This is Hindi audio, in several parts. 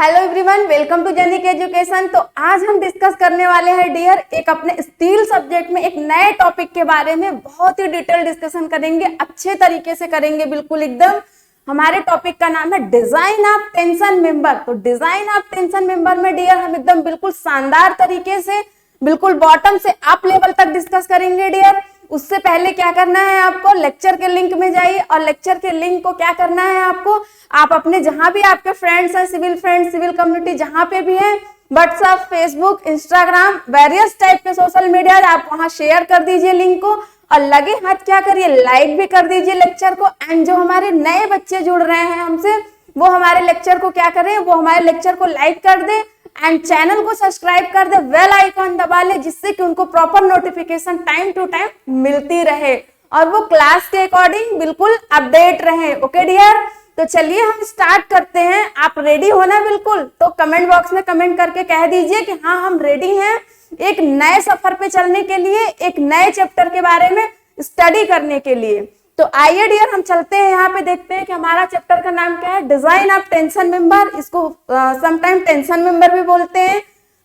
Hello everyone, welcome to Genic Education. तो आज हम डिस्कस करने वाले हैं डियर एक अपने स्टील सब्जेक्ट में एक नए टॉपिक के बारे में बहुत ही डिटेल डिस्कशन करेंगे, अच्छे तरीके से करेंगे, बिल्कुल एकदम। हमारे टॉपिक का नाम है डिजाइन ऑफ टेंशन मेंबर। तो डिजाइन ऑफ टेंशन मेंबर में डियर हम एकदम बिल्कुल शानदार तरीके से बिल्कुल बॉटम से अप लेवल तक डिस्कस करेंगे डियर। उससे पहले क्या करना है आपको, लेक्चर के लिंक में जाइए और लेक्चर के लिंक को क्या करना है आपको, आप अपने जहां भी आपके फ्रेंड्स हैं, सिविल फ्रेंड्स, सिविल कम्युनिटी जहां पे भी है, WhatsApp, Facebook, Instagram, various type के सोशल मीडिया, आप वहां शेयर कर दीजिए लिंक को और लगे हाथ क्या करिए, लाइक भी कर दीजिए लेक्चर को। एंड जो हमारे नए बच्चे जुड़ रहे हैं हमसे, वो हमारे लेक्चर को क्या करें, वो हमारे लेक्चर को लाइक कर दे एंड चैनल को सब्सक्राइब कर दे, बेल आइकन दबा ले, जिससे कि उनको proper notification time to time मिलती रहे और वो क्लास के अकॉर्डिंग बिल्कुल अपडेट रहे। ओके डियर, तो चलिए हम स्टार्ट करते हैं। आप रेडी हो ना बिल्कुल? तो कमेंट बॉक्स में कमेंट करके कह दीजिए कि हाँ हम रेडी हैं एक नए सफर पे चलने के लिए, एक नए चैप्टर के बारे में स्टडी करने के लिए। तो आइए डियर हम चलते हैं, यहाँ पे देखते हैं कि हमारा चैप्टर का नाम क्या है, डिजाइन ऑफ टेंशन मेंबर। इसको समटाइम टेंशन मेंबर भी बोलते हैं।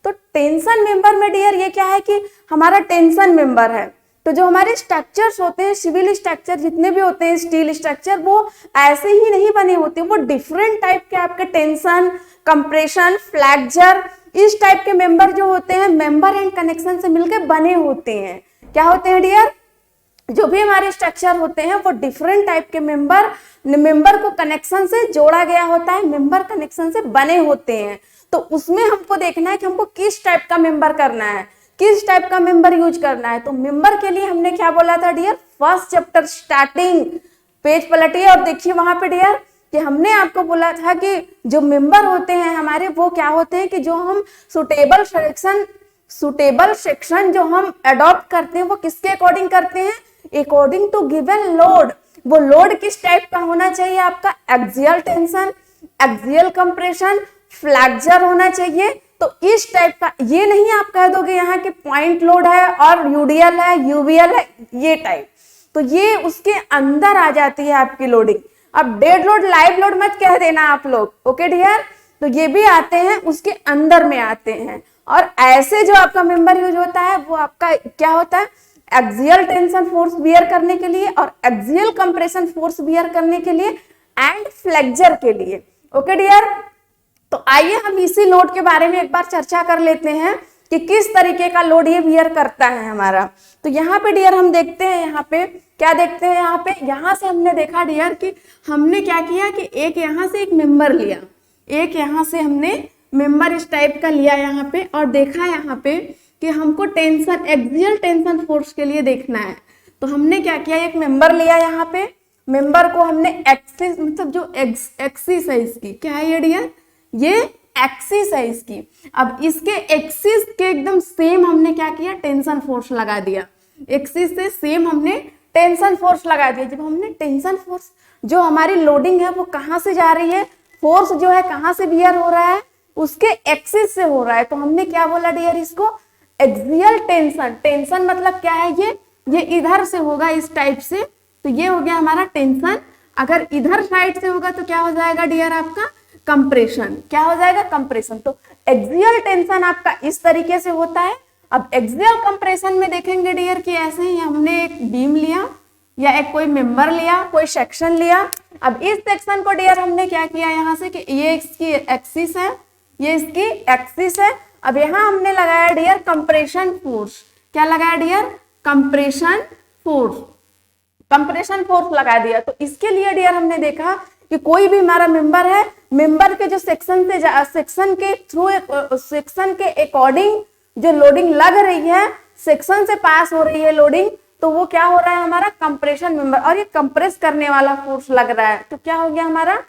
तो टेंशन मेंबर में डियर ये क्या है कि हमारा टेंशन मेंबर है। तो जो हमारे स्ट्रक्चर्स होते हैं, सिविल स्ट्रक्चर जितने भी होते हैं, स्टील स्ट्रक्चर, वो ऐसे ही नहीं बने होते, वो डिफरेंट टाइप के आपके टेंशन, कंप्रेशन, फ्लैक्चर, इस टाइप के मेंबर जो होते हैं, मेंबर एंड कनेक्शन से मिलकर बने होते हैं। क्या होते हैं डियर? जो भी हमारे स्ट्रक्चर होते हैं वो डिफरेंट टाइप के मेंबर को कनेक्शन से जोड़ा गया होता है, मेंबर कनेक्शन से बने होते हैं। तो उसमें हमको देखना है कि हमको किस टाइप का मेंबर करना है, किस टाइप का मेंबर यूज करना है। तो मेंबर के लिए हमने क्या बोला था dear, first chapter starting page पलटिए और देखिए वहां पे डियर कि हमने आपको बोला था कि जो मेंबर होते हैं हमारे, वो क्या होते हैं कि जो हम सुटेबल सेक्शन जो हम अडॉप्ट करते हैं वो किसके अकॉर्डिंग करते हैं, अकॉर्डिंग टू गिवन लोड। वो लोड किस टाइप का होना चाहिए आपका, axial tension, axial compression, flexure होना चाहिए। तो इस टाइप का, ये नहीं आप कह दोगे यहाँ के पॉइंट लोड है और यूडीएल है, यूवीएल है, ये टाइप। तो ये उसके अंदर आ जाती है आपकी लोडिंग। अब डेड लोड, लाइव लोड मत कह देना आप लोग, ओके डियर। तो ये भी आते हैं, उसके अंदर में आते हैं। और ऐसे जो आपका मेंबर यूज होता है वो आपका क्या होता है, एक्सियल टेंशन फोर्स बियर करने के लिए और एक्सियल कंप्रेशन फोर्स बियर करने के लिए एंड फ्लेक्चर के लिए। ओके डियर, तो आइए हम इसी लोड के बारे में एक बार चर्चा कर लेते हैं कि किस तरीके का लोड ये बियर करता है हमारा। तो यहाँ पे डियर हम देखते हैं, यहाँ पे क्या देखते हैं, यहाँ से हमने देखा डियर कि हमने क्या किया कि एक यहाँ से एक मेंबर लिया, एक यहाँ से हमने मेंबर इस टाइप का लिया यहाँ पे और देखा यहाँ पे कि हमको टेंशन, एक्सियल टेंशन फोर्स के लिए देखना है। तो हमने क्या किया, एक मेंबर लिया यहाँ पे, मेंबर को हमने एक्सिस, मतलब जो एक्सिस है इसकी, क्या है ये डियर, ये एक्सिस है इसकी। अब इसके एक्सिस के एकदम सेम हमने क्या किया, टेंशन फोर्स लगा दिया। एक्सिस से सेम हमने टेंशन फोर्स लगा दिया। जब हमने टेंशन फोर्स, जो हमारी लोडिंग है वो कहाँ से जा रही है, फोर्स जो है कहाँ से बियर हो रहा है, उसके एक्सिस से हो रहा है। तो हमने क्या बोला डियर इसको, एक्सियल टेंशन। टेंशन मतलब क्या है, ये इधर से होगा इस टाइप से, तो ये हो गया हमारा टेंशन। अगर इधर साइड से होगा तो क्या हो जाएगा डियर आपका, कंप्रेशन। क्या हो जाएगा, कंप्रेशन। तो एक्सियल टेंशन आपका इस तरीके से होता है। अब एक्सियल कंप्रेशन में देखेंगे डियर कि ऐसे ही हमने एक बीम लिया या एक कोई मेंबर लिया, कोई सेक्शन लिया। अब इस सेक्शन को डियर हमने क्या किया यहाँ से कि ये इसकी एक्सिस है, ये इसकी एक्सिस है। अब यहाँ हमने लगाया डियर कंप्रेशन फोर्स। क्या लगाया dear, compression force, compression force लगा दिया। तो इसके लिए डियर हमने देखा कि कोई भी हमारा मेंबर है, मेंबर के जो सेक्शन के थ्रू, सेक्शन के अकॉर्डिंग जो लोडिंग लग रही है, सेक्शन से पास हो रही है लोडिंग, तो वो क्या हो रहा है हमारा कंप्रेशन मेंबर, और ये कंप्रेस करने वाला फोर्स लग रहा है। तो क्या हो गया हमारा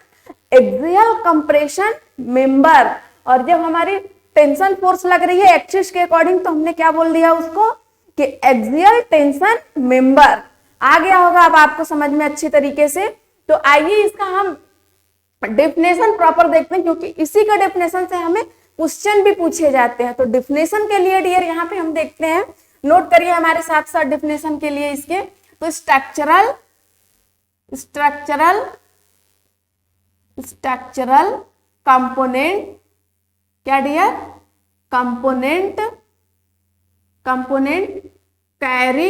एक्सियल कंप्रेशन मेंबर। और जब हमारी टेंशन फोर्स लग रही है एक्सिस के अकॉर्डिंग, तो हमने क्या बोल दिया उसको कि एक्सियल टेंशन मेंबर। आ गया होगा अब आपको समझ में अच्छी तरीके से। तो आइए इसका हम डेफिनेशन प्रॉपर देखते हैं, क्योंकि इसी का डेफिनेशन से हमें क्वेश्चन भी पूछे जाते हैं। तो डेफिनेशन के लिए डियर यहाँ पे हम देखते हैं, नोट करिए हमारे साथ साथ डेफिनेशन के लिए इसके। तो स्ट्रक्चरल कंपोनेंट क्या dear, component carry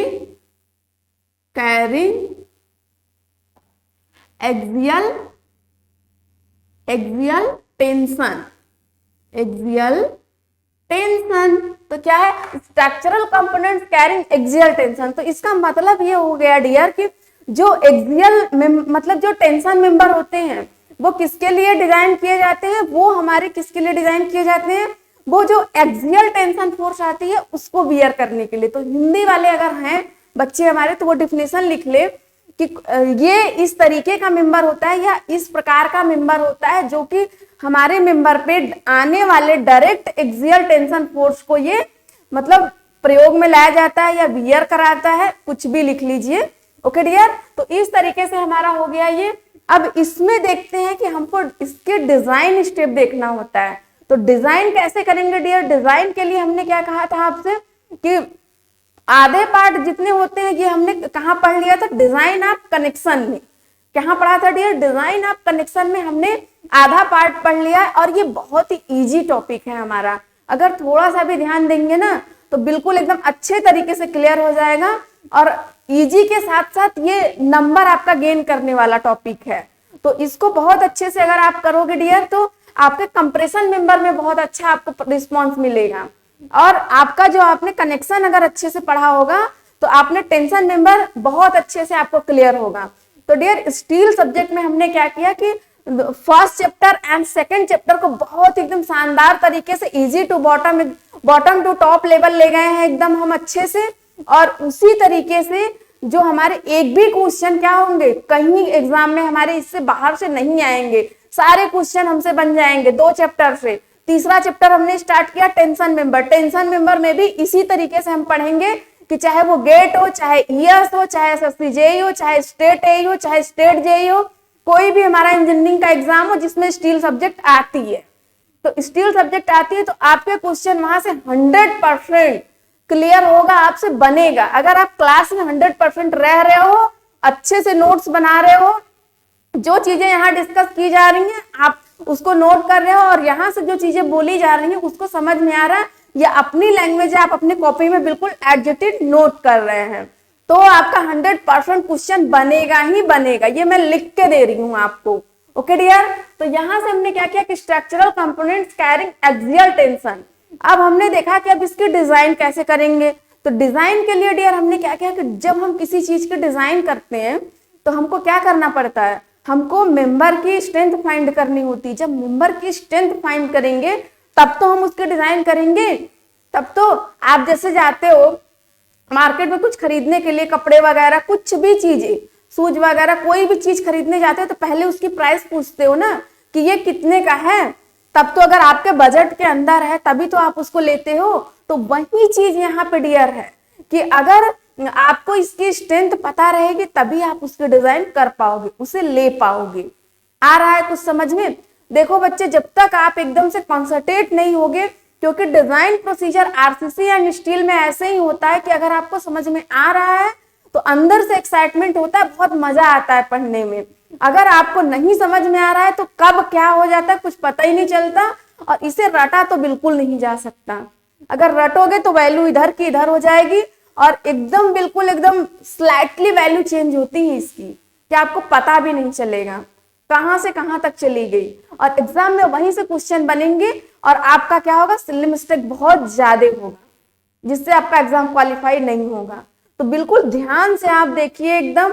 axial tension. तो क्या है, structural components carrying axial tension. तो इसका मतलब ये हो गया डियर कि जो एक्सियल मतलब जो टेंशन मेंबर होते हैं वो किसके लिए डिजाइन किए जाते हैं, वो हमारे किसके लिए डिजाइन किए जाते हैं, वो जो एक्सियल टेंशन फोर्स आती है उसको बियर करने के लिए। तो हिंदी वाले अगर हैं बच्चे हमारे तो वो डिफिनेशन लिख ले कि ये इस तरीके का मेंबर होता है या इस प्रकार का मेंबर होता है जो कि हमारे मेंबर पे आने वाले डायरेक्ट एक्सियल टेंशन फोर्स को ये मतलब प्रयोग में लाया जाता है या बियर कराता है, कुछ भी लिख लीजिए। ओके डियर, तो इस तरीके से हमारा हो गया ये। अब इसमें देखते हैं कि हमको इसके डिजाइन स्टेप देखना होता है। तो डिजाइन कैसे करेंगे डियर, डिजाइन के लिए हमने क्या कहा था आपसे कि आधे पार्ट जितने होते हैं ये हमने कहाँ पढ़ लिया था, डिजाइन ऑफ कनेक्शन में। कहाँ पढ़ा था डियर, डिजाइन ऑफ कनेक्शन में हमने आधा पार्ट पढ़ लिया है। और ये बहुत ही इजी टॉपिक है हमारा, अगर थोड़ा सा भी ध्यान देंगे ना तो बिल्कुल एकदम अच्छे तरीके से क्लियर हो जाएगा। और इजी के साथ साथ ये नंबर आपका गेन करने वाला टॉपिक है। तो इसको बहुत अच्छे से अगर आप करोगे डियर तो आपके कंप्रेशन मेंबर में बहुत अच्छा आपको रिस्पॉन्स मिलेगा। और आपका जो आपने कनेक्शन अगर अच्छे से पढ़ा होगा तो आपने टेंशन मेंबर बहुत अच्छे से आपको क्लियर होगा। तो डियर स्टील सब्जेक्ट में हमने क्या किया कि first chapter and second chapter को बहुत एकदम शानदार तरीके से easy to bottom to top level ले गए हैं एकदम हम अच्छे से। और उसी तरीके से जो हमारे एक भी क्वेश्चन क्या होंगे कहीं एग्जाम में हमारे इससे बाहर से नहीं आएंगे, सारे क्वेश्चन हमसे बन जाएंगे 2 चैप्टर से। तीसरा चैप्टर हमने स्टार्ट किया टेंशन मेंबर में भी इसी तरीके से हम पढ़ेंगे कि चाहे वो गेट हो, चाहे ईएस हो, चाहे एसएससी जेईई हो, चाहे स्टेट एई हो, चाहे स्टेट जेईई हो, कोई भी हमारा इंजीनियरिंग का एग्जाम हो जिसमें स्टील सब्जेक्ट आती है। तो स्टील सब्जेक्ट आती है तो आपके क्वेश्चन वहां से 100% क्लियर होगा, आपसे बनेगा। अगर आप क्लास में 100% रह रहे हो, अच्छे से नोट्स बना रहे हो, जो चीजें यहाँ डिस्कस की जा रही हैं आप उसको नोट कर रहे हो और यहाँ से जो चीजें बोली जा रही हैं उसको समझ में आ रहा है या अपनी लैंग्वेज आप अपनी कॉपी में बिल्कुल एडजस्टेड नोट कर रहे हैं, तो आपका 100% क्वेश्चन बनेगा ही बनेगा। ये मैं लिख के दे रही हूँ आपको। ओके डियर, तो यहाँ से हमने क्या किया कि structural components carrying axial tension. अब हमने देखा कि अब इसकी डिजाइन कैसे करेंगे। तो डिजाइन के लिए डियर हमने क्या किया कि जब हम किसी चीज की डिजाइन करते हैं तो हमको क्या करना पड़ता है, हमको मेंबर की स्ट्रेंथ फाइंड करनी होती है। जब मेंबर की स्ट्रेंथ फाइंड करेंगे तब तो हम उसके डिजाइन करेंगे। तब तो आप जैसे जाते हो मार्केट में कुछ खरीदने के लिए, कपड़े वगैरह कुछ भी चीजें, शूज वगैरह कोई भी चीज खरीदने जाते हो तो पहले उसकी प्राइस पूछते हो ना कि ये कितने का है। तब तो अगर आपके बजट के अंदर है तभी तो आप उसको लेते हो। तो वही चीज यहाँ पे डियर है कि अगर आपको इसकी स्ट्रेंथ पता रहेगी तभी आप उसके डिजाइन कर पाओगे, उसे ले पाओगे। आ रहा है कुछ समझ में? देखो बच्चे, जब तक आप एकदम से कॉन्संट्रेट नहीं होगे, क्योंकि design procedure RCC and steel में ऐसे ही होता है कि अगर आपको समझ में आ रहा है तो अंदर से एक्साइटमेंट होता है, बहुत मजा आता है पढ़ने में। अगर आपको नहीं समझ में आ रहा है तो कब क्या हो जाता है कुछ पता ही नहीं चलता, और इसे रटा तो बिल्कुल नहीं जा सकता। अगर रटोगे तो वैल्यू इधर की इधर हो जाएगी और एकदम बिल्कुल एकदम स्लाइटली वैल्यू चेंज होती है इसकी कि आपको पता भी नहीं चलेगा कहां से कहां तक चली गई। और एग्जाम में वहीं से क्वेश्चन बनेंगे और आपका क्या होगा, सिली मिस्टेक बहुत ज्यादा होगा जिससे आपका एग्जाम क्वालिफाई नहीं होगा। तो बिल्कुल ध्यान से आप देखिए, एकदम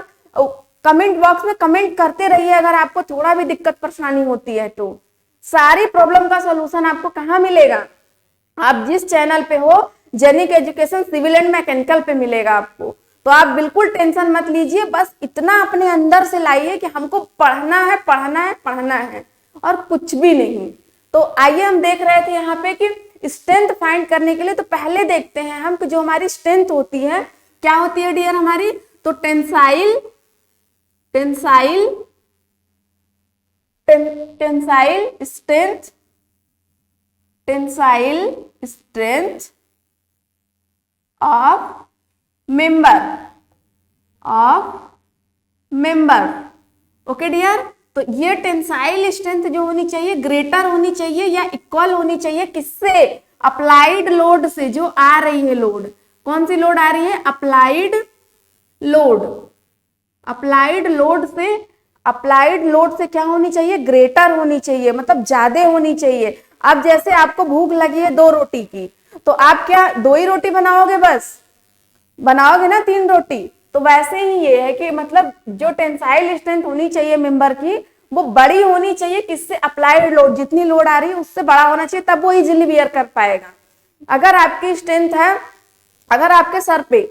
कमेंट बॉक्स में कमेंट करते रहिए अगर आपको थोड़ा भी दिक्कत परेशानी होती है तो। सारी प्रॉब्लम का सॉल्यूशन आपको कहाँ मिलेगा, आप जिस चैनल पे हो, Genic Education civil and mechanical पे मिलेगा आपको। तो आप बिल्कुल टेंशन मत लीजिए, बस इतना अपने अंदर से लाइए कि हमको पढ़ना है पढ़ना है पढ़ना है और कुछ भी नहीं। तो आइए हम देख रहे थे यहाँ पे कि स्ट्रेंथ फाइंड करने के लिए तो पहले देखते हैं हम कि जो हमारी स्ट्रेंथ होती है क्या होती है डियर हमारी। तो tensile strength of member. Okay dear, तो ये टेंसाइल स्ट्रेंथ जो होनी चाहिए ग्रेटर होनी चाहिए या इक्वल होनी चाहिए किससे? अप्लाइड लोड से। जो आ रही है लोड, कौन सी लोड आ रही है? Applied load. अप्लाइड लोड से, अप्लाइड लोड से क्या होनी चाहिए? ग्रेटर होनी चाहिए, मतलब ज्यादा होनी चाहिए। अब जैसे आपको भूख लगी है 2 रोटी की, तो आप क्या 2 ही रोटी बनाओगे? बस बनाओगे ना 3 रोटी। तो वैसे ही ये है कि मतलब जो टेंसाइल स्ट्रेंथ होनी चाहिए मेंबर की, वो बड़ी होनी चाहिए। किससे? Applied load. जितनी लोड आ रही है उससे बड़ा होना चाहिए, तब वो इजीली बियर कर पाएगा। अगर आपकी स्ट्रेंथ है, अगर आपके सर पे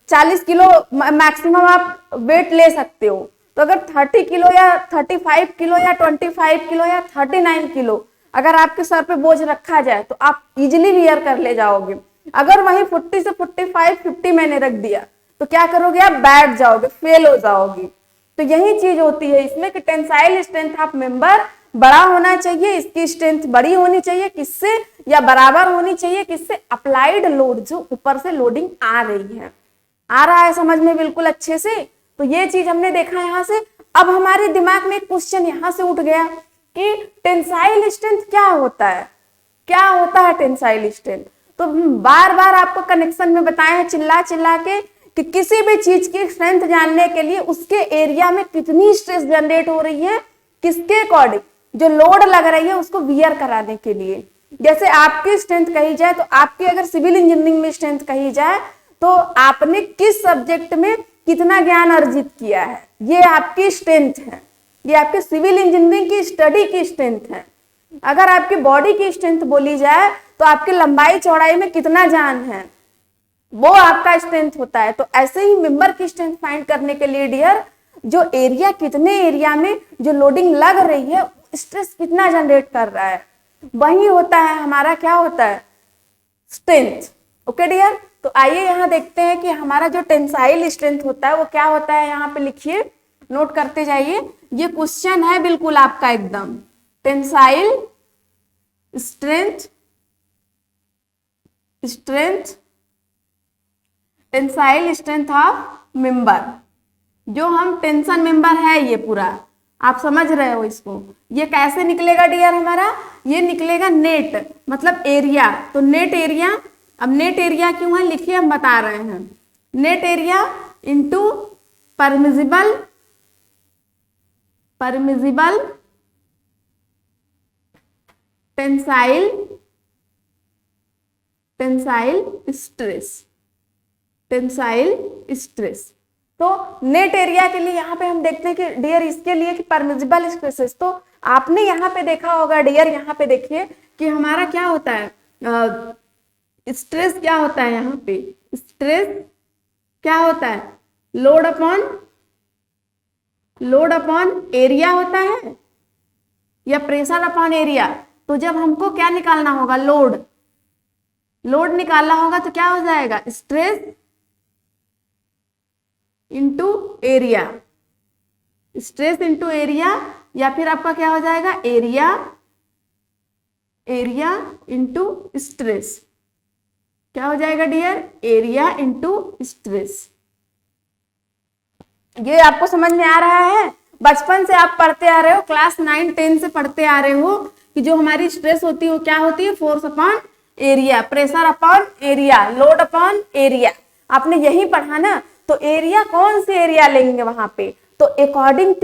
40 किलो मैक्सिमम आप वेट ले सकते हो, तो अगर 30 किलो या 35 किलो या 25 किलो या 39 किलो अगर आपके सर पे बोझ रखा जाए तो आप इजीली बियर कर ले जाओगे। अगर वही 40 से 45 50 मैंने रख दिया तो क्या करोगे? आप बैठ जाओगे, फेल हो जाओगे। तो यही चीज होती है इसमें कि टेंसाइल स्ट्रेंथ ऑफ मेंबर बड़ा होना चाहिए, इसकी स्ट्रेंथ बड़ी होनी चाहिए। किससे? या बराबर होनी चाहिए। किससे? अप्लाइड लोड, जो ऊपर से लोडिंग आ रही है। आ रहा है समझ में बिल्कुल अच्छे से? तो ये चीज हमने देखा यहां से। अब हमारे दिमाग में एक क्वेश्चन यहां से उठ गया कि टेंसाइल स्ट्रेंथ क्या होता है? क्या होता है टेंसाइल स्ट्रेंथ? तो बार बार आपको कनेक्शन में बताए हैं चिल्ला चिल्ला के कि किसी भी चीज की स्ट्रेंथ जानने के लिए उसके एरिया में कितनी स्ट्रेस जनरेट हो रही है, किसके अकॉर्डिंग? जो लोड लग रही है उसको वियर कराने के लिए। जैसे आपकी स्ट्रेंथ कही जाए तो आपकी अगर सिविल इंजीनियरिंग में स्ट्रेंथ कही जाए तो आपने किस सब्जेक्ट में कितना ज्ञान अर्जित किया है, ये आपकी स्ट्रेंथ है। ये आपके सिविल इंजीनियरिंग की स्टडी की स्ट्रेंथ है। अगर आपकी बॉडी की स्ट्रेंथ बोली जाए तो आपकी लंबाई चौड़ाई में कितना जान है, वो आपका स्ट्रेंथ होता है। तो ऐसे ही मेंबर की स्ट्रेंथ फाइंड करने के लिए डियर, जो एरिया, कितने एरिया में जो लोडिंग लग रही है, स्ट्रेस कितना जनरेट कर रहा है, वही होता है हमारा क्या होता है? स्ट्रेंथ। ओके डियर, तो आइए यहां देखते हैं कि हमारा जो टेंसाइल स्ट्रेंथ होता है वो क्या होता है। यहाँ पे लिखिए, नोट करते जाइए। ये क्वेश्चन है बिल्कुल आपका एकदम। Tensile strength, strength, tensile strength of member. जो हम टेंशन मेंबर है ये पूरा, आप समझ रहे हो इसको? ये कैसे निकलेगा डियर हमारा? ये निकलेगा नेट, मतलब एरिया। तो नेट एरिया, अब नेट एरिया क्यों है लिखिए, हम बता रहे हैं। Net area into permissible, permissible tensile, tensile stress, tensile stress. तो नेट एरिया के लिए यहाँ पे हम देखते हैं कि डियर इसके लिए कि परमिजिबल स्ट्रेसेस। तो आपने यहाँ पे देखा होगा डियर, यहाँ पे देखिए कि हमारा क्या होता है, स्ट्रेस क्या होता है। यहाँ पे स्ट्रेस क्या होता है? Load upon, load upon area होता है या प्रेशर अपॉन एरिया। तो जब हमको क्या निकालना होगा? लोड, लोड निकालना होगा तो क्या हो जाएगा? Stress into area, stress into area, या फिर आपका क्या हो जाएगा? Area, area into stress. क्या हो जाएगा डियर? Area into stress. ये आपको समझ में आ रहा है? बचपन से आप पढ़ते आ रहे हो, क्लास 9 10 से पढ़ते आ रहे हो कि जो हमारी स्ट्रेस होती है वो क्या होती है? Force upon area, pressure upon area, load upon area. आपने यही पढ़ा ना? तो एरिया कौन से एरिया लेंगे वहां पे? तो अकॉर्डिंग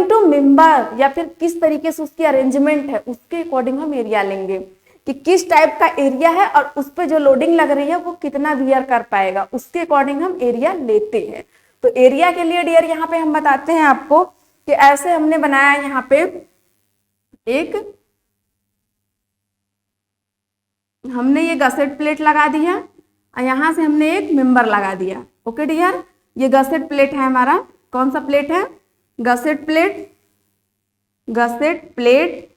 टू मेंबर, या फिर किस तरीके से उसकी अरेंजमेंट है उसके अकॉर्डिंग हम एरिया लेंगे कि किस टाइप का एरिया है और उस पर जो लोडिंग लग रही है वो कितना वियर कर पाएगा, उसके अकॉर्डिंग हम एरिया लेते हैं। तो एरिया के लिए डियर यहाँ पे हम बताते हैं आपको कि ऐसे हमने बनाया यहाँ पे एक, हमने ये गसेट प्लेट लगा दिया और यहां से हमने एक मेंबर लगा दिया। ओके डियर, ये गसेट प्लेट है हमारा। कौन सा प्लेट है? Gusset plate, gusset plate.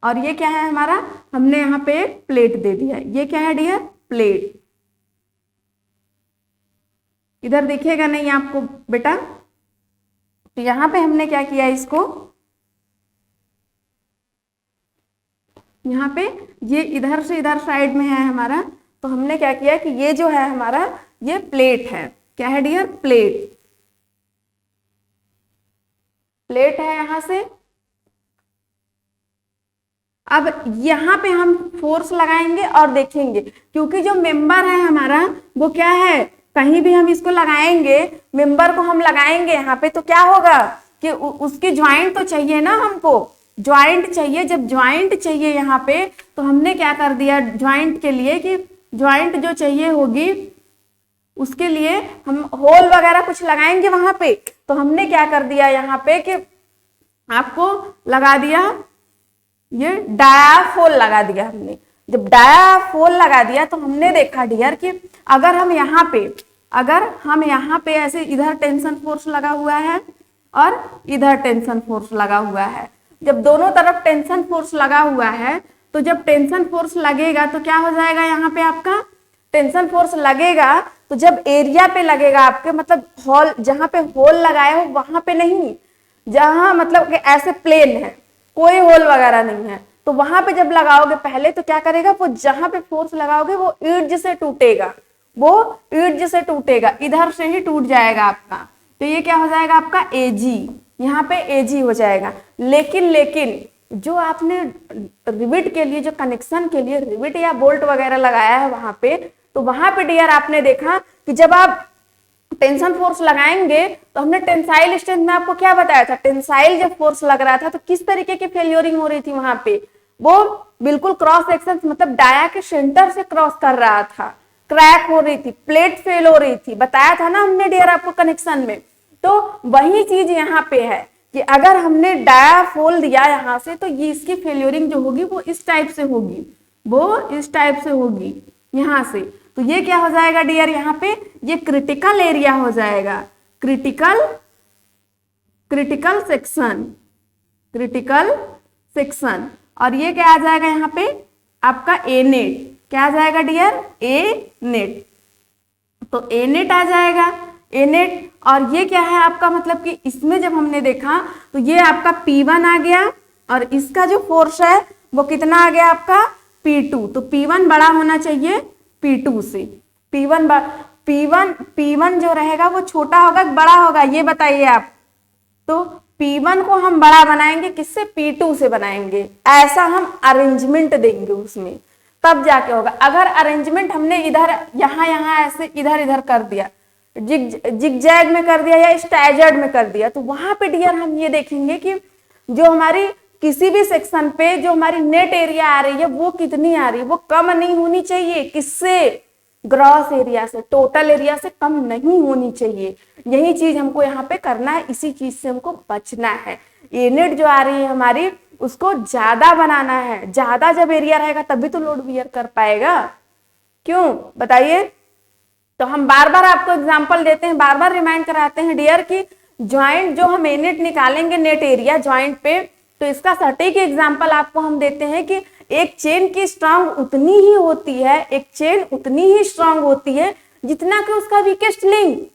और ये क्या है हमारा? हमने यहाँ पे एक प्लेट दे दिया। ये क्या है डियर? प्लेट। इधर दिखेगा नहीं आपको बेटा? तो यहाँ पे हमने क्या किया, इसको यहाँ पे ये इधर से इधर साइड में है हमारा, तो हमने क्या किया कि ये जो है हमारा ये प्लेट है। क्या है डियर? प्लेट। प्लेट है यहाँ से। अब यहाँ पे हम फोर्स लगाएंगे और देखेंगे, क्योंकि जो मेंबर है हमारा वो क्या है, कहीं भी हम इसको लगाएंगे, मेंबर को हम लगाएंगे यहाँ पे, तो क्या होगा कि उसकी ज्वाइंट तो चाहिए ना, हमको ज्वाइंट चाहिए। जब ज्वाइंट चाहिए यहाँ पे, तो हमने क्या कर दिया ज्वाइंट के लिए कि ज्वाइंट जो चाहिए होगी उसके लिए हम होल वगैरह कुछ लगाएंगे वहां पे। तो हमने क्या कर दिया यहाँ पे कि आपको लगा दिया, ये डायाफोल लगा दिया हमने। जब डायाफोल लगा दिया तो हमने देखा डियर कि अगर हम यहाँ पे ऐसे इधर टेंशन फोर्स लगा हुआ है और इधर टेंशन फोर्स लगा हुआ है, जब दोनों तरफ टेंशन फोर्स लगा हुआ है, तो जब टेंशन फोर्स लगेगा तो क्या हो जाएगा, यहाँ पे आपका टेंशन फोर्स लगेगा तो जब एरिया पे लगेगा आपके, मतलब होल जहां पे होल लगाए हो वहां पे नहीं, जहां मतलब कि ऐसे प्लेन है, कोई होल वगैरह नहीं है, तो वहां पे जब लगाओगे पहले तो क्या करेगा, वो जहां पे फोर्स लगाओगे वो ईर्ज से टूटेगा, वो ईर्ज से टूटेगा, इधर से ही टूट जाएगा आपका। तो ये क्या हो जाएगा आपका एजी, यहाँ पे एजी हो जाएगा। लेकिन जो आपने रिविट के लिए, जो कनेक्शन के लिए रिविट या बोल्ट वगैरह लगाया है वहां पे, तो वहां पे डियर आपने देखा कि जब आप टेंशन फोर्स लगाएंगे तो हमने टेंसाइल स्ट्रेंथ में आपको क्या बताया था, टेंसाइल जब फोर्स लग रहा था तो किस तरीके की फेल्योरिंग हो रही थी वहां पे, वो बिल्कुल क्रॉस सेक्शन मतलब डाया के सेंटर से क्रॉस कर रहा था, क्रैक हो रही थी, प्लेट फेल हो रही थी, बताया था ना हमने डियर आपको कनेक्शन में। तो वही चीज यहाँ पे है कि अगर हमने डाया फोल दिया यहाँ से, तो ये इसकी फेल्योरिंग जो होगी वो इस टाइप से होगी, वो इस टाइप से होगी यहाँ से। तो ये क्या हो जाएगा डियर, यहाँ पे ये क्रिटिकल एरिया हो जाएगा, क्रिटिकल सेक्शन। और ये क्या आ जाएगा यहाँ पे आपका ए नेट, क्या आ जाएगा डियर, ए नेट। तो ए नेट आ जाएगा, ए नेट। और ये क्या है आपका, मतलब कि इसमें जब हमने देखा तो ये आपका P1 आ गया और इसका जो फोर्स है वो कितना आ गया आपका P2। तो P1 बड़ा होना चाहिए P2 से, P1 जो रहेगा वो छोटा होगा बड़ा होगा, ये बताइए आप। तो P1 को हम बड़ा बनाएंगे किससे, P2 से बनाएंगे, ऐसा हम अरेंजमेंट देंगे उसमें, तब जाके होगा। अगर अरेंजमेंट हमने इधर यहाँ ऐसे इधर कर दिया, जिगजैग में कर दिया या स्टैजर्ड में कर दिया, तो वहां पे डियर हम ये देखेंगे कि जो हमारी किसी भी सेक्शन पे जो हमारी नेट एरिया आ रही है वो कितनी आ रही है, वो कम नहीं होनी चाहिए, किससे, ग्रॉस एरिया से, टोटल एरिया से कम नहीं होनी चाहिए। यही चीज हमको यहाँ पे करना है, इसी चीज से हमको बचना है। ए नेट जो आ रही है हमारी उसको ज्यादा बनाना है, ज्यादा जब एरिया रहेगा तभी तो लोड बियर कर पाएगा, क्यों बताइए। तो हम बार बार आपको एग्जांपल देते हैं, बार बार रिमाइंड कराते हैं डियर की ज्वाइंट जो हम ए नेट निकालेंगे नेट एरिया ज्वाइंट पे, तो इसका सटीक एग्जांपल आपको हम देते हैं कि एक चेन की स्ट्रांग उतनी ही होती है, एक चेन उतनी ही स्ट्रांग होती है जितना कि उसका वीकेस्ट लिंक,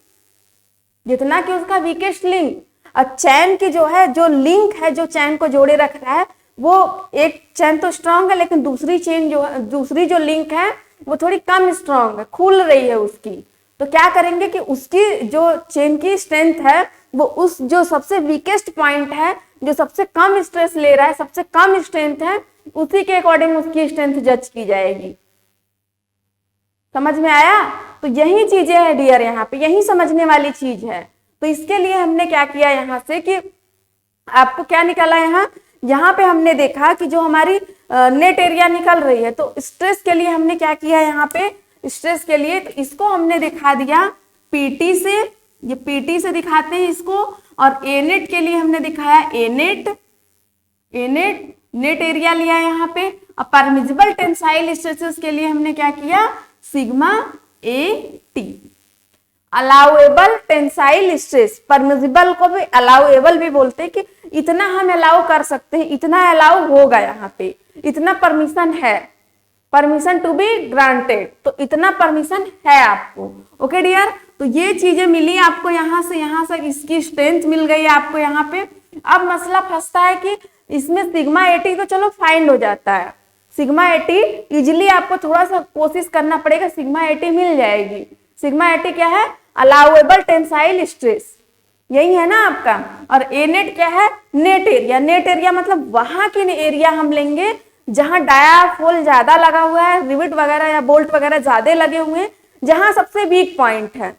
जितना कि उसका वीकेस्ट लिंक। और चैन की जो है, जो लिंक है, जो चैन को जोड़े रख रहा है, वो एक चैन तो स्ट्रांग है लेकिन दूसरी चेन जो है, दूसरी जो लिंक है वो थोड़ी कम स्ट्रांग है, खुल रही है उसकी। तो क्या करेंगे कि उसकी जो चेन की स्ट्रेंथ है वो उस जो सबसे वीकेस्ट पॉइंट है, जो सबसे कम स्ट्रेस ले रहा है, सबसे कम स्ट्रेंथ है, उसी के अकॉर्डिंग उसकी स्ट्रेंथ जज की जाएगी। समझ में आया। तो यही चीजें है डियर, यहाँ पे यही समझने वाली चीज है। तो इसके लिए हमने क्या किया यहाँ से कि आपको क्या निकाला, यहाँ पे हमने देखा कि जो हमारी नेट एरिया निकल रही है, तो स्ट्रेस के लिए हमने क्या किया, यहाँ पे स्ट्रेस के लिए तो इसको हमने दिखा दिया पीटी से, ये पीटी से दिखाते हैं इसको। और ए नेट के लिए हमने दिखाया ए नेट नेट एरिया लिया यहाँ पे। और परमिजिबल टेंसाइल स्ट्रेसेस के लिए हमने क्या किया, sigma A T. Allowable tensile stress, permissible को भी अलाउएबल भी बोलते हैं कि इतना हम अलाउ कर सकते हैं, इतना अलाउ होगा, यहाँ पे इतना परमिशन है, परमिशन टू बी ग्रांटेड, तो इतना परमिशन है आपको। ओके डियर, तो ये चीजें मिली आपको यहाँ से इसकी स्ट्रेंथ मिल गई आपको यहाँ पे। अब मसला फंसता है कि इसमें सिग्मा एटी तो चलो फाइंड हो जाता है, सिग्मा एटी इजिली आपको थोड़ा सा कोशिश करना पड़ेगा, सिग्मा एटी मिल जाएगी। सिग्मा एटी क्या है, अलाउएबल टेंसाइल स्ट्रेस, यही है ना आपका। और ए नेट क्या है, नेट एरिया। नेट एरिया मतलब वहां की एरिया हम लेंगे जहां डायाफ्रोल ज्यादा लगा हुआ है, रिविट वगैरह या बोल्ट वगैरह ज्यादा लगे हुए हैं, जहां सबसे वीक पॉइंट है,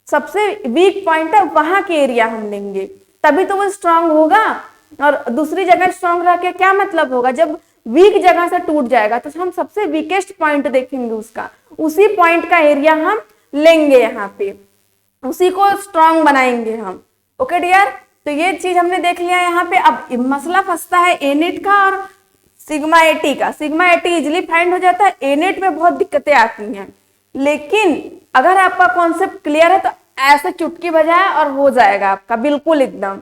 सबसे वीक पॉइंट है वहां के एरिया हम लेंगे, तभी तो वो स्ट्रांग होगा। और दूसरी जगह स्ट्रांग रह के क्या मतलब होगा, जब वीक जगह से टूट जाएगा तो हम सबसे वीकेस्ट पॉइंट देखेंगे उसका, उसी पॉइंट का एरिया हम लेंगे, यहाँ पे उसी को स्ट्रांग बनाएंगे हम। ओके डियर, तो ये चीज हमने देख लिया यहाँ पे। अब मसला फंसता है एनेट का और सिग्मा एटी का। सिग्मा एटी इजिली फाइंड हो जाता है, एनेट में बहुत दिक्कतें आती हैं, लेकिन अगर आपका कॉन्सेप्ट क्लियर है तो ऐसे चुटकी बजाए और हो जाएगा आपका बिल्कुल एकदम।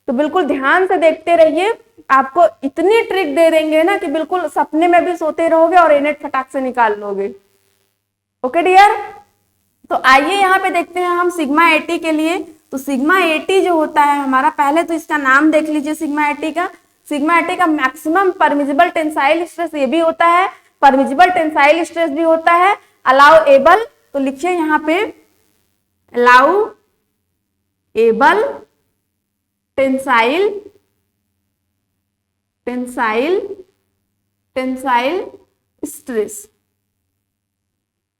तो बिल्कुल ध्यान से देखते रहिए, आपको इतनी ट्रिक दे देंगे ना कि बिल्कुल सपने में भी सोते रहोगे और एनेट फटाक से निकाल लोगे। ओके डियर, तो आइए यहाँ पे देखते हैं हम सिग्मा एटी के लिए। तो सिग्मा एटी जो होता है हमारा, पहले तो इसका नाम देख लीजिए सिग्मा एटी का। सिग्मा एटी का मैक्सिमम परमिजिबल टेंसाइल स्ट्रेस ये भी होता है, परमिजिबल टेंसाइल स्ट्रेस भी होता है, अलाउएबल, तो लिखिए यहाँ पे allowable tensile stress,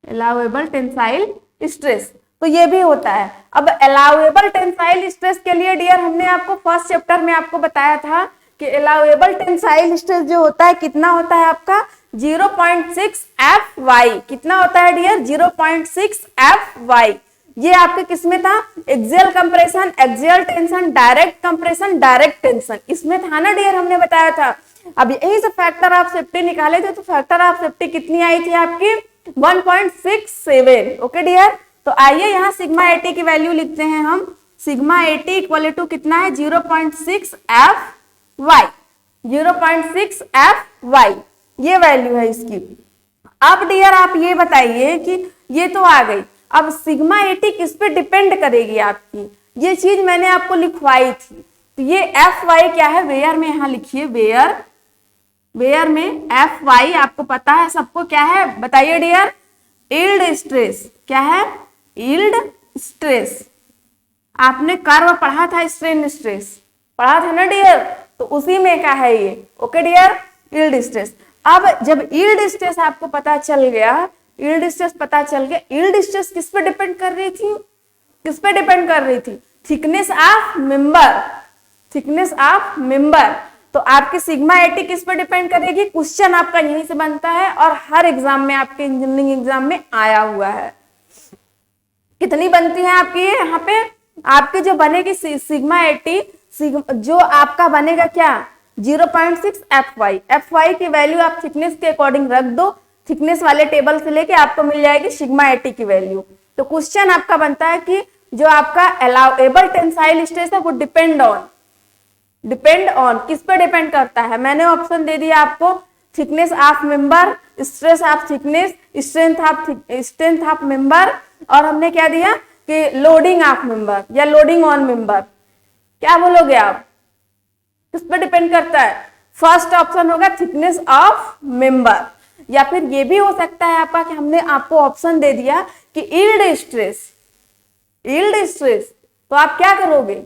allowable tensile stress, तो ये भी होता है। अब अलाउएबल टेंसाइल स्ट्रेस के लिए डियर हमने आपको फर्स्ट चैप्टर में आपको बताया था कि अलाउएबल टेंसाइल स्ट्रेस जो होता है कितना होता है आपका 0.6 Fy। कितना होता है डियर, 0.6 Fy। ये आपके किसमें था, axial compression, axial tension, direct compression, direct tension, इसमें था ना डियर, हमने बताया था। अब यही से फैक्टर ऑफ सेफ्टी निकाले थे, तो फैक्टर ऑफ सेफ्टी कितनी आई थी आपकी 1.67। ओके डियर, तो आइए यहाँ सिग्मा एटी की वैल्यू लिखते हैं हम। सिग्मा एटी इक्वल टू कितना है 0.6 Fy, 0.6 Fy ये वैल्यू है इसकी। अब डियर आप ये बताइए कि ये तो आ गई, अब सिग्मा एटी किस पे डिपेंड करेगी आपकी, ये चीज मैंने आपको लिखवाई थी। तो ये Fy क्या है, वेयर में यहाँ लिखिए, वेयर में Fy आपको पता है सबको क्या है, बताइए डियर, यील्ड स्ट्रेस। क्या है, यील्ड स्ट्रेस। आपने कर्व पढ़ा था, स्ट्रेन स्ट्रेस पढ़ा था ना डियर, तो उसी में क्या है ये। Okay dear, yield stress. अब जब यील्ड स्ट्रेस आपको पता चल गया, यील्ड स्ट्रेस पता चल गया, यील्ड स्ट्रेस किस पे डिपेंड कर रही थी, किस पे डिपेंड कर रही थी, thickness of member, thickness of member. तो आपकी सिग्मा एटी किस पे डिपेंड करेगी, क्वेश्चन आपका यहीं से बनता है और हर एग्जाम में, आपके इंजीनियरिंग एग्जाम में आया हुआ है। कितनी बनती है आपकी यहाँ पे, आपके जो बनेगी सिग्मा एटी, जो आपका बनेगा क्या 0.6 Fy। Fy की वैल्यू आप थिकनेस के अकॉर्डिंग रख दो, थिकनेस वाले टेबल से लेके आपको मिल जाएगी सिग्मा एटी की वैल्यू। तो क्वेश्चन आपका बनता है कि जो आपका अलाउएबल टेंसाइल स्ट्रेस है वो डिपेंड ऑन किस पे डिपेंड करता है। मैंने ऑप्शन दे दिया आपको, thickness of member, stress of thickness, strength of member, और हमने क्या दिया कि लोडिंग ऑफ मेंबर या लोडिंग ऑन मेंबर। क्या बोलोगे आप, किस पे डिपेंड करता है, फर्स्ट ऑप्शन होगा थिकनेस ऑफ मेंबर। या फिर ये भी हो सकता है आपका कि हमने आपको ऑप्शन दे दिया कि यील्ड स्ट्रेस, तो आप क्या करोगे,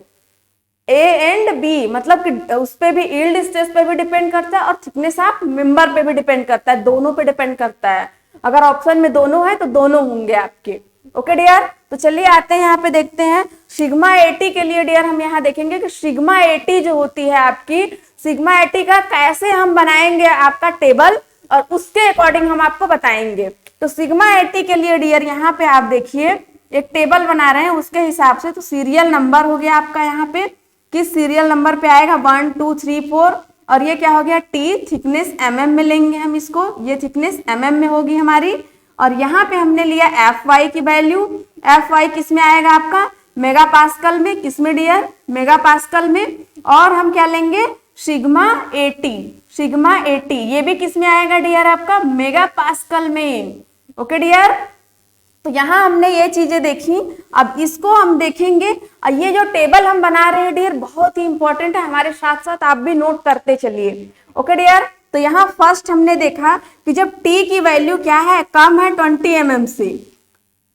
ए एंड बी, मतलब कि उस पे भी यील्ड स्ट्रेस पे भी डिपेंड करता है और थिकनेस ऑफ मेंबर पे भी डिपेंड करता है, दोनों पे डिपेंड करता है। अगर ऑप्शन में दोनों है तो दोनों होंगे आपके। ओके डियर, तो चलिए आते हैं यहाँ पे देखते हैं सिग्मा एटी के लिए। डियर हम यहाँ देखेंगे कि सिग्मा एटी जो होती है आपकी, सिग्मा एटी का कैसे हम बनाएंगे आपका टेबल, और उसके अकॉर्डिंग हम आपको बताएंगे। तो सिग्मा एटी के लिए डियर यहाँ पे आप देखिए एक टेबल बना रहे हैं उसके हिसाब से। तो सीरियल नंबर हो गया आपका यहाँ पे, किस सीरियल नंबर पे आएगा 1 2 3 4, और ये क्या हो गया टी, थिकनेस mm में लेंगे हम इसको, ये थिकनेस mm में होगी हमारी। और यहाँ पे हमने लिया Fy की वैल्यू, Fy किस में आएगा आपका मेगा पास्कल में, किस में डियर मेगा पास्कल में। और हम क्या लेंगे सिग्मा एटी, ये भी किस में आएगा डियर आपका मेगा पास्कल में। ओके डियर, तो यहाँ हमने ये चीजें देखी। अब इसको हम देखेंगे, और ये जो टेबल हम बना रहे हैं डियर बहुत ही इंपॉर्टेंट है, हमारे साथ साथ आप भी नोट करते चलिए। ओके डियर, तो यहाँ फर्स्ट हमने देखा कि जब टी की वैल्यू क्या है, कम है 20 mm से,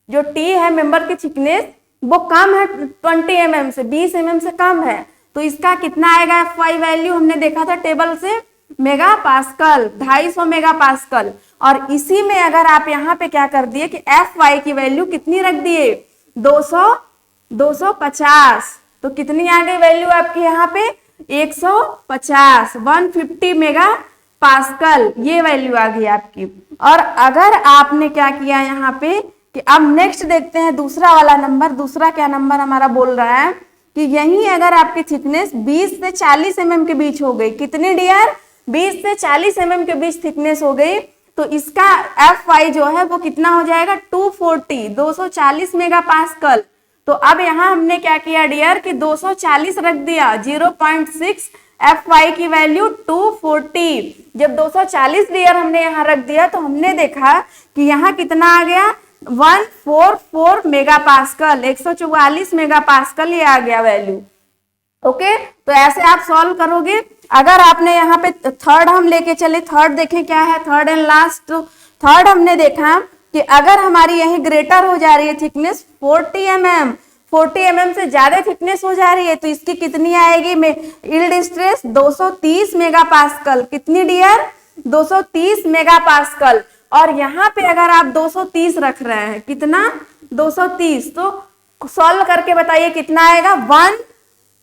जो टी है मेंबर की थिकनेस वो कम है 20 mm से, 20 mm से कम है, तो इसका कितना आएगा Fy वैल्यू, हमने देखा था टेबल से, मेगा पास्कल, 250 मेगा पास्कल। और इसी में अगर आप यहाँ पे क्या कर दिए कि Fy की वैल्यू कितनी रख दिए, 250, तो कितनी आ गई वैल्यू आपकी यहाँ पे 150, 150 मेगा पास्कल, ये वैल्यू आ गई आपकी। और अगर आपने क्या किया यहाँ पे कि अब नेक्स्ट देखते हैं दूसरा वाला नंबर, दूसरा क्या नंबर हमारा बोल रहा है कि यही अगर आपकी थिकनेस 20 से 40 mm के बीच हो गई, कितनी डियर, 20 से 40 mm के बीच थिकनेस हो गई, तो इसका Fy जो है वो कितना हो जाएगा 240 मेगा पास्कल। तो अब यहाँ हमने क्या किया डियर कि 240 रख दिया, 0.6 Fy की वैल्यू 240। जब 240 डियर हमने यहाँ रख दिया तो हमने देखा कि यहाँ कितना आ गया 144 मेगा पास्कल, 144 मेगा पास्कल ये आ गया वैल्यू। ओके, तो ऐसे आप सॉल्व करोगे। अगर आपने यहाँ पे थर्ड हम लेके चले, थर्ड देखें क्या है, थर्ड एंड लास्ट। तो थर्ड हमने देखा कि अगर हमारी यही ग्रेटर हो जा रही है थिकनेस 40 mm से ज्यादा थिकनेस हो जा रही है, तो इसकी कितनी आएगी में यील्ड स्ट्रेस 230 मेगा पास्कल, कितनी डियर 230 मेगा पास्कल। और यहाँ पे अगर आप 230 रख रहे हैं, कितना 230, तो सॉल्व करके बताइए कितना आएगा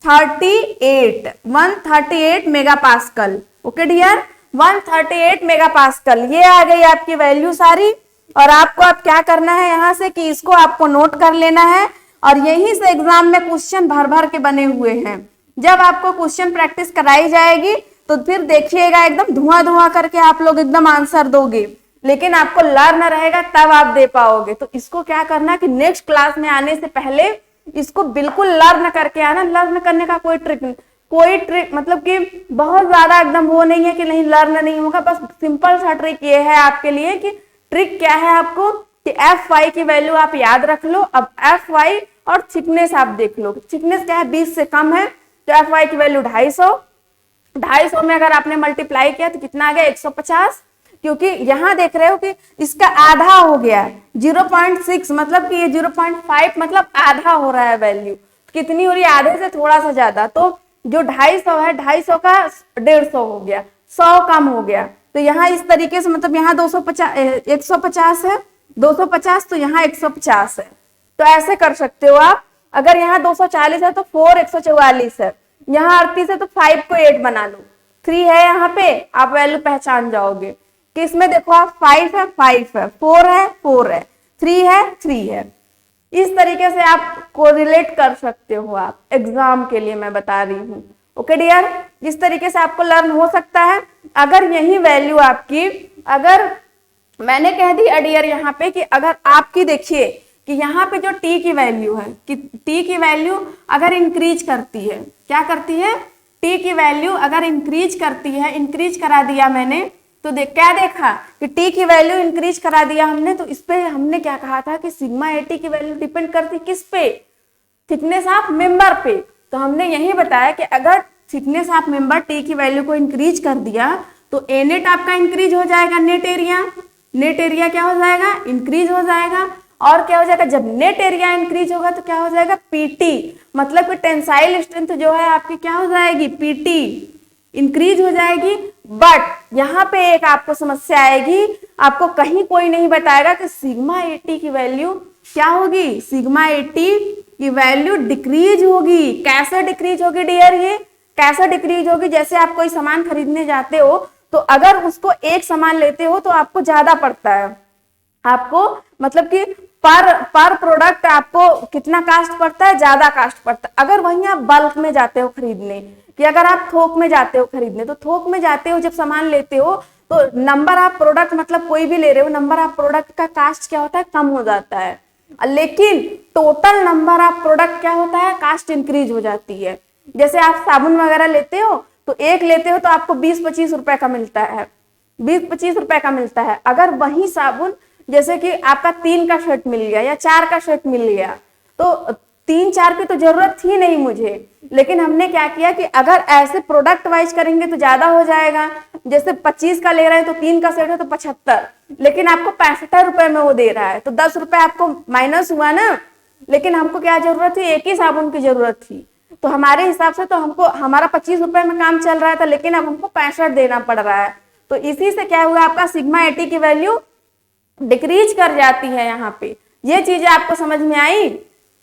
138 mega pascal. Okay dear, 138 mega pascal, ये आ गई आपकी वैल्यू सारी। और आपको अब क्या करना है यहाँ से कि इसको आपको नोट कर लेना है, और यहीं से एग्जाम में क्वेश्चन भर भर के बने हुए हैं। जब आपको क्वेश्चन प्रैक्टिस कराई जाएगी तो फिर देखिएगा एकदम धुआं करके आप लोग एकदम आंसर दोगे, लेकिन आपको लर्न रहेगा तब आप दे पाओगे। तो इसको क्या करना कि नेक्स्ट क्लास में आने से पहले इसको बिल्कुल लर्न करके आना। लर्न करने का कोई ट्रिक मतलब कि बहुत ज्यादा एकदम वो नहीं है कि नहीं लर्न नहीं होगा, बस सिंपल सा ट्रिक ये है आपके लिए कि ट्रिक क्या है आपको कि Fy की वैल्यू आप याद रख लो। अब Fy और थिकनेस आप देख लो, थिकनेस क्या है 20 से कम है, तो Fy की वैल्यू 250 में अगर आपने मल्टीप्लाई किया तो कितना आ गया 150, क्योंकि यहाँ देख रहे हो कि इसका आधा हो गया 0.6, मतलब कि ये 0.5 मतलब आधा हो रहा है वैल्यू, कितनी हो रही है आधे से थोड़ा सा ज्यादा। तो जो 250 है 250 का 150 हो गया, 100 कम हो गया। तो यहाँ इस तरीके से मतलब यहाँ 150 है, 250 तो यहाँ 150 है, तो ऐसे कर सकते हो आप। अगर यहाँ 240 है तो 4 144 है, यहाँ 38 है तो 5 को 8 बना लो, 3 है यहाँ पे, आप वैल्यू पहचान जाओगे कि इसमें देखो आप 5 है 5 है, 4 है 4 है, 3 है 3 है। इस तरीके से आप कोरिलेट कर सकते हो आप एग्जाम के लिए, मैं बता रही हूँ। ओके डियर, इस तरीके से आपको लर्न हो सकता है। अगर यही वैल्यू आपकी, अगर मैंने कह दी डियर यहाँ पे कि अगर आपकी देखिए कि यहाँ पे जो टी की वैल्यू है कि टी की वैल्यू अगर इंक्रीज करती है, क्या करती है, टी की वैल्यू अगर इंक्रीज करती है, इंक्रीज करा दिया मैंने, तो क्या देखा कि टी की वैल्यू इंक्रीज करा दिया हमने, तो इस पे हमने क्या कहा था कि सिग्मा एटी की वैल्यू डिपेंड करती किस पे, थिकनेस ऑफ मेंबर पे। तो हमने यही बताया कि अगर थिकनेस ऑफ मेंबर टी की वैल्यू को इंक्रीज कर दिया तो ए नेट आपका इंक्रीज हो जाएगा, नेट एरिया क्या हो जाएगा, इंक्रीज हो जाएगा। और क्या हो जाएगा, जब नेट एरिया इंक्रीज होगा तो क्या हो जाएगा, पीटी, मतलब कि टेंसाइल स्ट्रेंथ जो है आपकी क्या हो जाएगी, पीटी इंक्रीज हो जाएगी। बट यहाँ पे एक आपको समस्या आएगी, आपको कहीं कोई नहीं बताएगा कि सिग्मा एटी की वैल्यू क्या होगी, सिग्मा एटी की वैल्यू डिक्रीज होगी। कैसे डिक्रीज होगी डियर, ये कैसे डिक्रीज होगी, जैसे आप कोई सामान खरीदने जाते हो तो अगर उसको एक सामान लेते हो तो आपको ज्यादा पड़ता है, आपको मतलब कि पर प्रोडक्ट आपको कितना कास्ट पड़ता है, ज्यादा कास्ट पड़ता है। अगर वहीं आप बल्क में जाते हो खरीदने, कि अगर आप थोक में जाते हो खरीदने, तो थोक में जाते हो जब सामान लेते हो तो नंबर ऑफ प्रोडक्ट, मतलब कोई भी ले रहे हो, नंबर ऑफ प्रोडक्ट का कास्ट क्या होता है, कम हो जाता है। लेकिन टोटल नंबर ऑफ प्रोडक्ट क्या होता है, कास्ट इंक्रीज हो जाती है। जैसे आप साबुन वगैरह लेते हो तो एक लेते हो तो आपको 20-25 रुपए का मिलता है, 20-25 रुपए का मिलता है। अगर वही साबुन जैसे कि आपका 3 का सेट मिल गया या 4 का सेट मिल गया, तो 3-4 की तो जरूरत थी नहीं मुझे, लेकिन हमने क्या किया कि अगर ऐसे प्रोडक्ट वाइज करेंगे तो ज्यादा हो जाएगा। जैसे 25 का ले रहे हैं तो 3 का सेट है तो 75, लेकिन आपको 65 रुपए में वो दे रहा है, तो 10 रुपए आपको माइनस हुआ ना, लेकिन हमको क्या जरूरत थी, एक ही साबुन की जरूरत थी। तो हमारे हिसाब से तो हमको हमारा 25 रुपए में काम चल रहा था, लेकिन अब हमको 65 देना पड़ रहा है। तो इसी से क्या हुआ, आपका सिग्मा 80 की वैल्यू डिक्रीज कर जाती है यहाँ पे। ये चीजें आपको समझ में आई?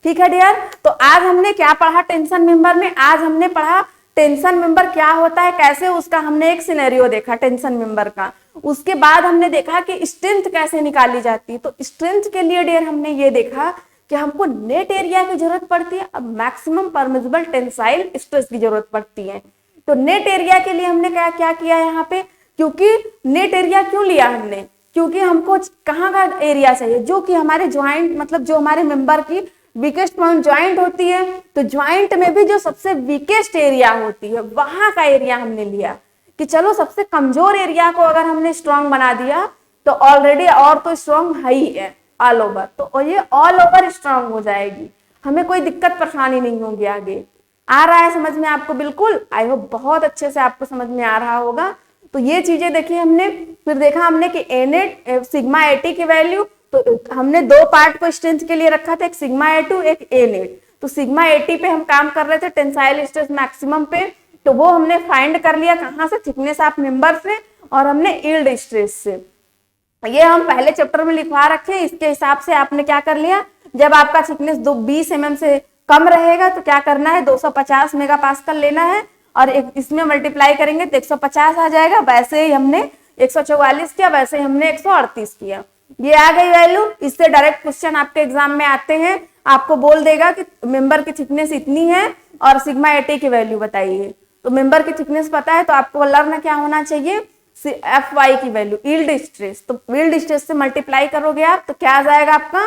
ठीक है डियर। तो आज हमने क्या पढ़ा टेंशन मेंबर में? आज हमने पढ़ा टेंशन मेंबर क्या होता है, कैसे उसका हमने एक सिनेरियो देखा टेंशन मेंबर का। उसके बाद हमने देखा कि स्ट्रेंथ कैसे निकाली जाती है। तो स्ट्रेंथ के लिए डियर हमने ये देखा कि हमको नेट एरिया की जरूरत पड़ती है, अब मैक्सिमम परमिसिबल टेंसाइल स्ट्रेस की जरूरत पड़ती है। तो नेट एरिया के लिए हमने क्या क्या किया यहाँ पे, क्योंकि नेट एरिया क्यों लिया हमने, क्योंकि हमको कहाँ का एरिया चाहिए, जो कि हमारे ज्वाइंट मतलब जो हमारे मेंबर की वीकेस्ट पॉइंट ज्वाइंट होती है। तो ज्वाइंट में भी जो सबसे वीकेस्ट एरिया होती है वहां का एरिया हमने लिया कि चलो सबसे कमजोर एरिया को अगर हमने स्ट्रॉन्ग बना दिया तो ऑलरेडी और तो स्ट्रॉन्ग है ही है ऑल ओवर, तो ये ऑल ओवर स्ट्रॉन्ग हो जाएगी, हमें कोई दिक्कत परेशानी नहीं होगी आगे। आ रहा है समझ में आपको? बिल्कुल, आई होप बहुत अच्छे से आपको समझ में आ रहा होगा। तो ये चीजें देखी हमने। फिर देखा हमने कि एनेट सिग्मा 80 की वैल्यू, तो हमने दो पार्ट को स्ट्रेंथ के लिए रखा था, एक सिग्मा 82 एक एनेट। तो सिग्मा 80 पे हम काम कर रहे थे टेंसाइल स्ट्रेस मैक्सिमम पे, तो वो हमने फाइंड कर लिया कहाँ से, थिकनेस ऑफ मेंबर से और हमने यील्ड स्ट्रेस से। ये हम पहले चैप्टर में लिखवा रखे। इसके हिसाब से आपने क्या कर लिया, जब आपका थिकनेस 20 mm से कम रहेगा तो क्या करना है, 250 मेगापास्कल लेना है और इसमें मल्टीप्लाई करेंगे तो 150 आ जाएगा। वैसे ही हमने 144 किया, वैसे ही हमने 138 किया। ये आ गई वैल्यू। इससे डायरेक्ट क्वेश्चन आपके एग्जाम में आते हैं, आपको बोल देगा कि मेंबर की थिकनेस इतनी है और सिग्मा 80 की वैल्यू बताइए। तो मेंबर की थिकनेस पता है तो आपको लर्न क्या होना चाहिए, Fy की वैल्यू यील्ड स्ट्रेस। तो यील्ड स्ट्रेस से मल्टीप्लाई करोगे आप तो क्या आ जाएगा आपका,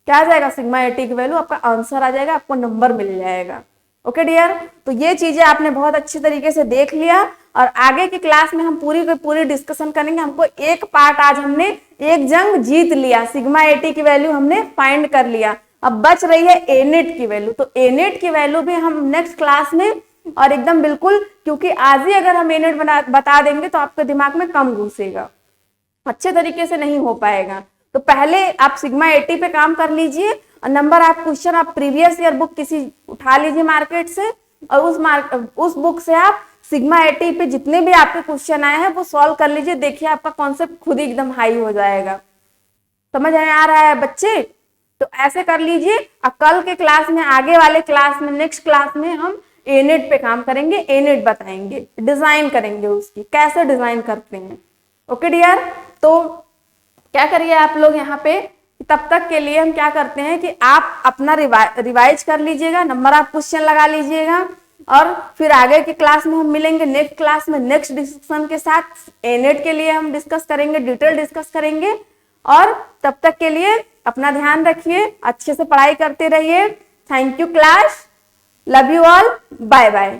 क्या आ जाएगा, सिग्मा 80 की वैल्यू, आपका आंसर आ जाएगा, आपको नंबर मिल जाएगा। Okay dear. तो ये चीजें आपने बहुत अच्छी तरीके से देख लिया और आगे की क्लास में हम पूरी डिस्कशन करेंगे। हमको एक पार्ट आज हमने एक जंग जीत लिया, सिग्मा 80 की वैल्यू हमने फाइंड कर लिया। अब बच रही है एनेट की वैल्यू। तो एनेट की वैल्यू भी हम नेक्स्ट क्लास में और एकदम बिल्कुल, क्योंकि आज ही अगर हम एनेट बता देंगे तो आपके दिमाग में कम घुसेगा, अच्छे तरीके से नहीं हो पाएगा। तो पहले आप सिग्मा 80 पे काम कर लीजिए और नंबर आप क्वेश्चन आप प्रीवियस ईयर बुक किसी उठा लीजिए मार्केट से और उस बुक से आप सिग्मा 80 पे जितने भी आपके क्वेश्चन आए हैं वो सॉल्व कर लीजिए। देखिए आपका कॉन्सेप्ट खुद ही एकदम हाई हो जाएगा। समझ में आ रहा है बच्चे? तो ऐसे कर लीजिए। और कल के क्लास में, आगे वाले क्लास में, नेक्स्ट क्लास में हम एनेट पे काम करेंगे, एनेट बताएंगे, डिजाइन करेंगे उसकी, कैसे डिजाइन करते हैं। Okay dear. तो क्या करिए आप लोग यहाँ पे, तब तक के लिए हम क्या करते हैं कि आप अपना रिवाइज कर लीजिएगा, नंबर आप क्वेश्चन लगा लीजिएगा और फिर आगे की क्लास में हम मिलेंगे नेक्स्ट क्लास में नेक्स्ट डिस्कशन के साथ। एनेट के लिए हम डिस्कस करेंगे, डिटेल डिस्कस करेंगे। और तब तक के लिए अपना ध्यान रखिए, अच्छे से पढ़ाई करते रहिए। Thank you class, love you all, bye bye.